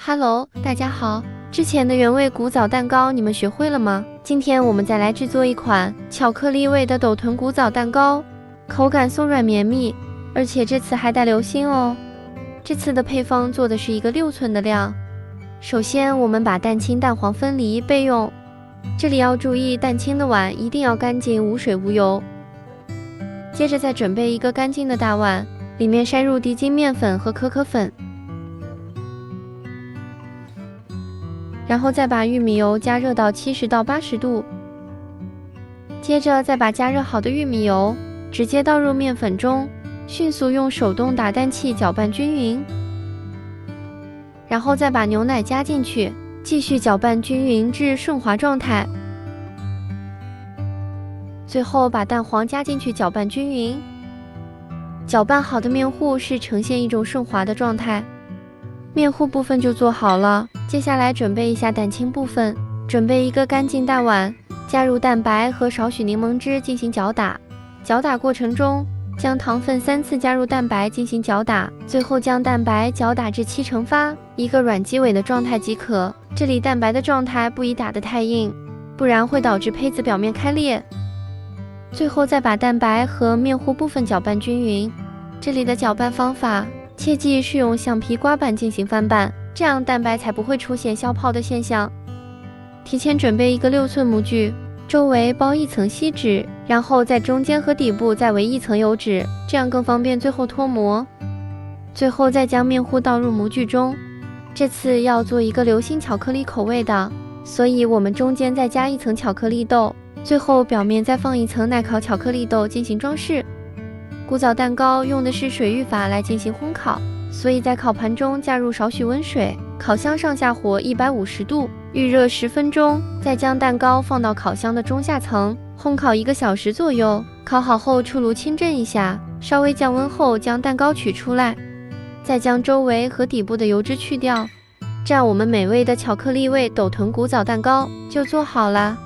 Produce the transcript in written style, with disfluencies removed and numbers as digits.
Hello，大家好。之前的原味古枣蛋糕你们学会了吗？今天我们再来制作一款巧克力味的斗豚古枣蛋糕，口感松软绵密，而且这次还带流心哦。这次的配方做的是一个6寸的量。首先我们把蛋清蛋黄分离备用，这里要注意蛋清的碗一定要干净，无水无油。接着再准备一个干净的大碗，里面筛入低筋面粉和可可粉。然后再把玉米油加热到70到80度，接着再把加热好的玉米油直接倒入面粉中，迅速用手动打蛋器搅拌均匀，然后再把牛奶加进去，继续搅拌均匀至顺滑状态。最后把蛋黄加进去搅拌均匀，搅拌好的面糊是呈现一种顺滑的状态。面糊部分就做好了，接下来准备一下蛋清部分，准备一个干净大碗，加入蛋白和少许柠檬汁进行搅打。搅打过程中，将糖分3次加入蛋白进行搅打，最后将蛋白搅打至7成发，一个软基尾的状态即可。这里蛋白的状态不宜打得太硬，不然会导致胚子表面开裂。最后再把蛋白和面糊部分搅拌均匀，这里的搅拌方法切记是用橡皮刮板进行翻拌，这样蛋白才不会出现消泡的现象。提前准备一个6寸模具，周围包一层锡纸，然后在中间和底部再围一层油纸，这样更方便最后脱模。最后再将面糊倒入模具中，这次要做一个流心巧克力口味的，所以我们中间再加一层巧克力豆，最后表面再放一层耐烤巧克力豆进行装饰。古枣蛋糕用的是水浴法来进行烘烤，所以在烤盘中加入少许温水，烤箱上下火150度，预热10分钟，再将蛋糕放到烤箱的中下层，烘烤1个小时左右。烤好后出炉清蒸一下，稍微降温后将蛋糕取出来，再将周围和底部的油脂去掉，这样我们美味的巧克力味斗豚古枣蛋糕就做好啦。